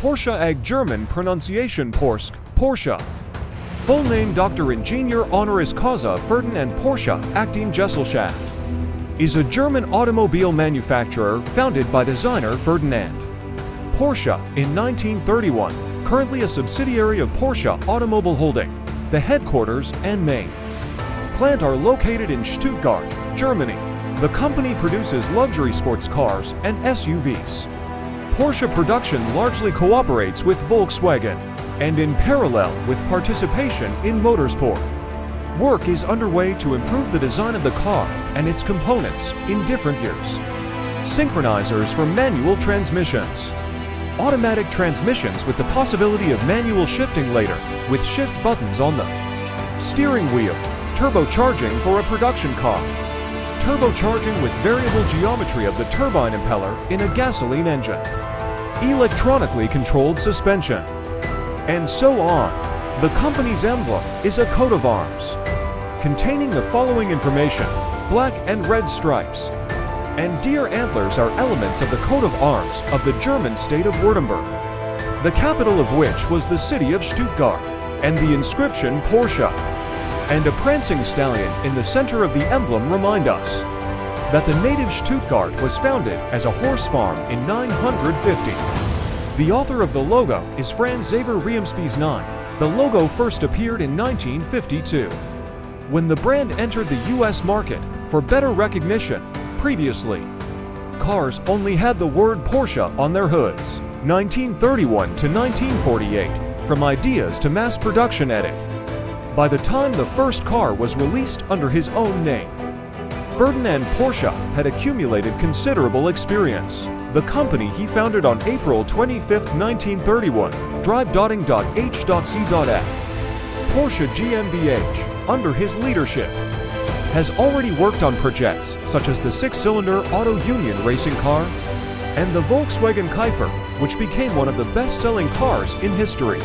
Porsche AG German pronunciation Porsche. Full name Dr. Ingenieur Honoris Causa Ferdinand Porsche Acting Gesellschaft. Is a German automobile manufacturer founded by designer Ferdinand Porsche in 1931, currently a subsidiary of Porsche Automobile Holding. The headquarters and main plant are located in Stuttgart, Germany. The company produces luxury sports cars and SUVs. Porsche production largely cooperates with Volkswagen, and in parallel with participation in motorsport. Work is underway to improve the design of the car and its components in different years. Synchronizers for manual transmissions. Automatic transmissions with the possibility of manual shifting later, with shift buttons on them. Steering wheel. Turbocharging for a production car. Turbocharging with variable geometry of the turbine impeller in a gasoline engine. Electronically controlled suspension. And so on. The company's emblem is a coat of arms, containing the following information: black and red stripes, and deer antlers are elements of the coat of arms of the German state of Württemberg, the capital of which was the city of Stuttgart, and the inscription Porsche and a prancing stallion in the center of the emblem remind us that the native Stuttgart was founded as a horse farm in 950. The author of the logo is Franz Xaver Riemspies 9. The logo first appeared in 1952. When the brand entered the US market for better recognition, previously, cars only had the word Porsche on their hoods. 1931 to 1948, from ideas to mass production edit. By the time the first car was released under his own name, Ferdinand Porsche had accumulated considerable experience. The company he founded on April 25, 1931, drive.ing.h.c.f. Porsche GmbH, under his leadership, has already worked on projects such as the six-cylinder Auto Union racing car and the Volkswagen Käfer, which became one of the best-selling cars in history.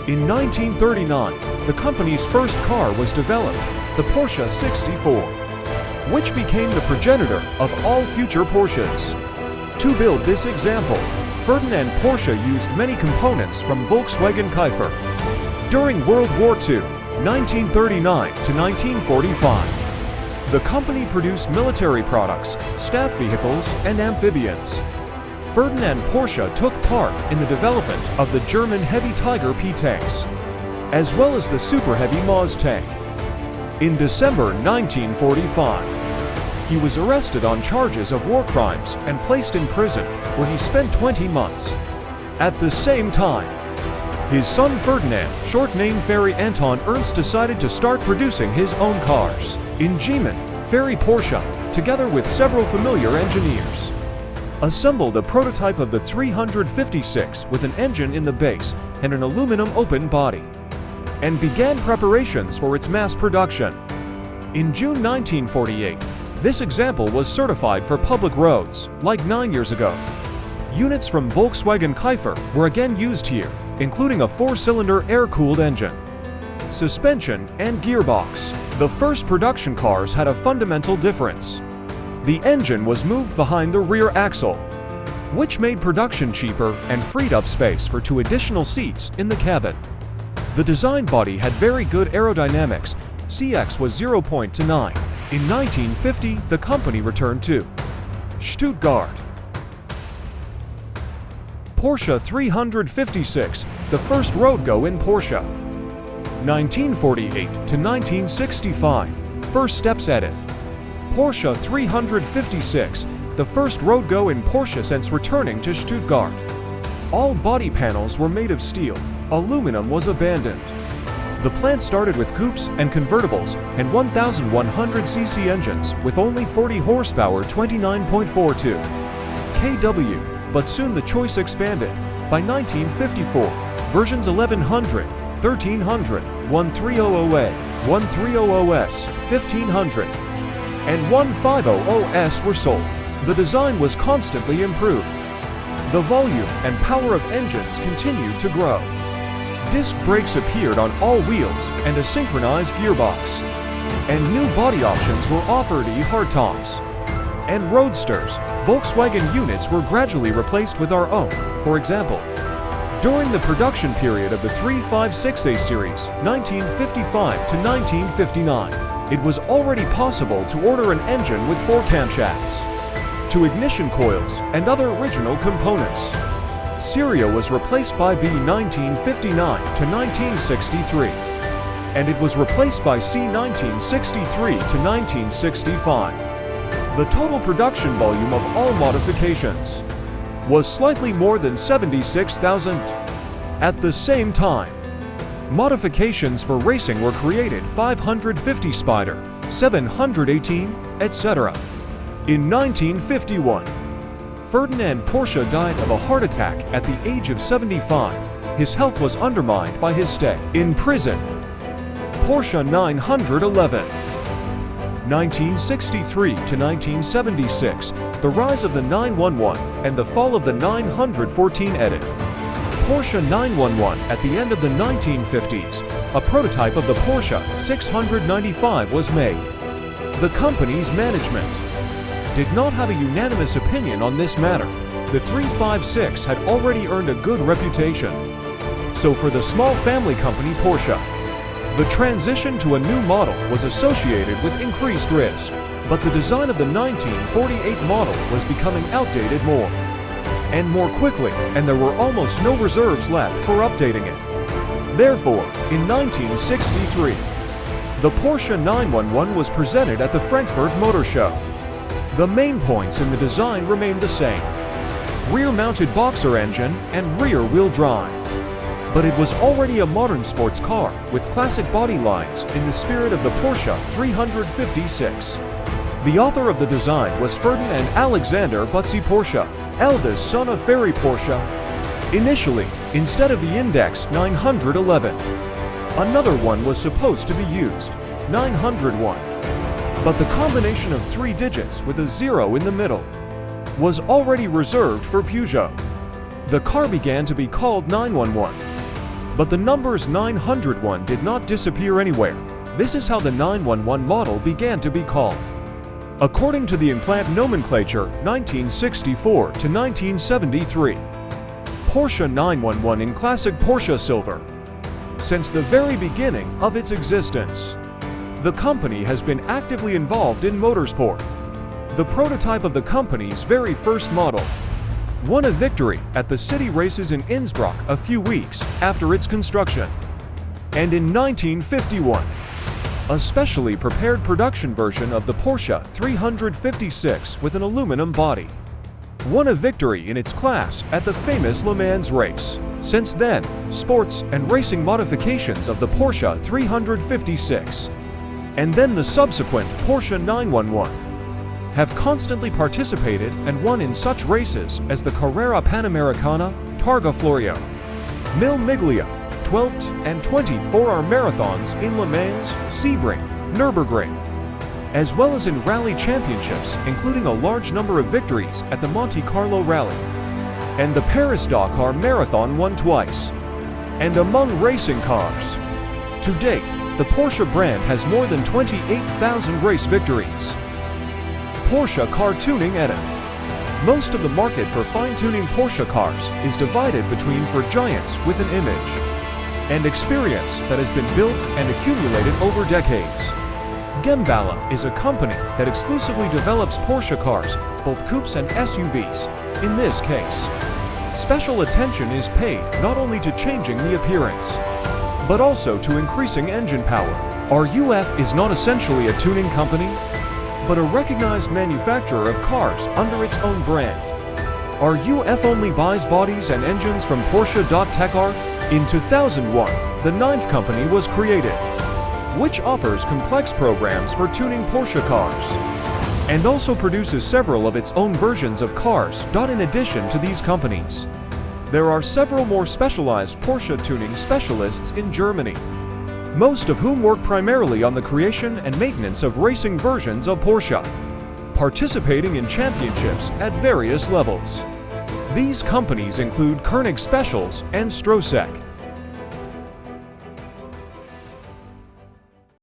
In 1939, the company's first car was developed, the Porsche 64, which became the progenitor of all future Porsches. To build this example, Ferdinand Porsche used many components from Volkswagen Käfer. During World War II, 1939 to 1945, the company produced military products, staff vehicles, and amphibians. Ferdinand Porsche took part in the development of the German Heavy Tiger P tanks, as well as the Super Heavy Moz tank. In December 1945, he was arrested on charges of war crimes and placed in prison, where he spent 20 months. At the same time, his son Ferdinand, short name Ferry Anton Ernst, decided to start producing his own cars. In Giemand, Ferry Porsche, together with several familiar engineers, assembled a prototype of the 356 with an engine in the base and an aluminum open body, and began preparations for its mass production. In June 1948, this example was certified for public roads, like 9 years ago. Units from Volkswagen Käfer were again used here, including a 4-cylinder air-cooled engine, suspension, and gearbox. The first production cars had a fundamental difference. The engine was moved behind the rear axle, which made production cheaper and freed up space for 2 additional seats in the cabin. The design body had very good aerodynamics. CX was 0.9. In 1950, the company returned to Stuttgart. Porsche 356, the first road go in Porsche. 1948 to 1965, first steps edit. Porsche 356, the first road go in Porsche since returning to Stuttgart. All body panels were made of steel. Aluminum was abandoned. The plant started with coupes and convertibles and 1,100cc engines with only 40 horsepower, 29.42 kW, but soon the choice expanded. By 1954, versions 1100, 1300, 130A, 130S, 1500, and 150S were sold. The design was constantly improved. The volume and power of engines continued to grow. Disc brakes appeared on all wheels and a synchronized gearbox. And new body options were offered: hardtops and roadsters. Volkswagen units were gradually replaced with our own. For example, During the production period of the 356A series, 1955 to 1959, it was already possible to order an engine with 4 camshafts, 2 ignition coils, and other original components. Seria was replaced by B 1959 to 1963, and it was replaced by C 1963 to 1965. The total production volume of all modifications was slightly more than 76,000. At the same time, modifications for racing were created: 550 Spider, 718, etc. In 1951, Ferdinand Porsche died of a heart attack at the age of 75. His health was undermined by his stay in prison. Porsche 911. 1963 to 1976, the rise of the 911 and the fall of the 914 edit. Porsche 911 at the end of the 1950s, a prototype of the Porsche 695 was made. The company's management did not have a unanimous opinion on this matter. The 356 had already earned a good reputation. So for the small family company Porsche, the transition to a new model was associated with increased risk, but the design of the 1948 model was becoming outdated more and more quickly, and there were almost no reserves left for updating it. Therefore, in 1963, the Porsche 911 was presented at the Frankfurt Motor Show. The main points in the design remained the same: rear-mounted boxer engine and rear-wheel drive. But it was already a modern sports car with classic body lines in the spirit of the Porsche 356. The author of the design was Ferdinand Alexander Butzi Porsche, eldest son of Ferry Porsche. Initially, instead of the index 911, another one was supposed to be used, 901. But the combination of 3 digits with a 0 in the middle was already reserved for Peugeot. The car began to be called 911. But the numbers 901 did not disappear anywhere. This is how the 911 model began to be called. According to the implant nomenclature, 1964 to 1973. Porsche 911 in classic Porsche silver. Since the very beginning of its existence, the company has been actively involved in motorsport. The prototype of the company's very first model won a victory at the city races in Innsbruck a few weeks after its construction. And in 1951, a specially prepared production version of the Porsche 356 with an aluminum body won a victory in its class at the famous Le Mans race. Since then, sports and racing modifications of the Porsche 356 and then the subsequent Porsche 911 have constantly participated and won in such races as the Carrera Panamericana, Targa Florio, Mille Miglia, 12th and 24-hour marathons in Le Mans, Sebring, Nürburgring, as well as in rally championships, including a large number of victories at the Monte Carlo Rally and the Paris-Dakar Marathon won twice. And among racing cars, to date, the Porsche brand has more than 28,000 race victories. Porsche Car Tuning Edit. Most of the market for fine-tuning Porsche cars is divided between for giants with an image and experience that has been built and accumulated over decades. Gembala is a company that exclusively develops Porsche cars, both coupes and SUVs. In this case, special attention is paid not only to changing the appearance, but also to increasing engine power. RUF is not essentially a tuning company, but a recognized manufacturer of cars under its own brand. RUF only buys bodies and engines from Porsche.TechR. In 2001, the 9th company was created, which offers complex programs for tuning Porsche cars, and also produces several of its own versions of cars. In addition to these companies, there are several more specialized Porsche tuning specialists in Germany, most of whom work primarily on the creation and maintenance of racing versions of Porsche, participating in championships at various levels. These companies include Koenig Specials and Strosek.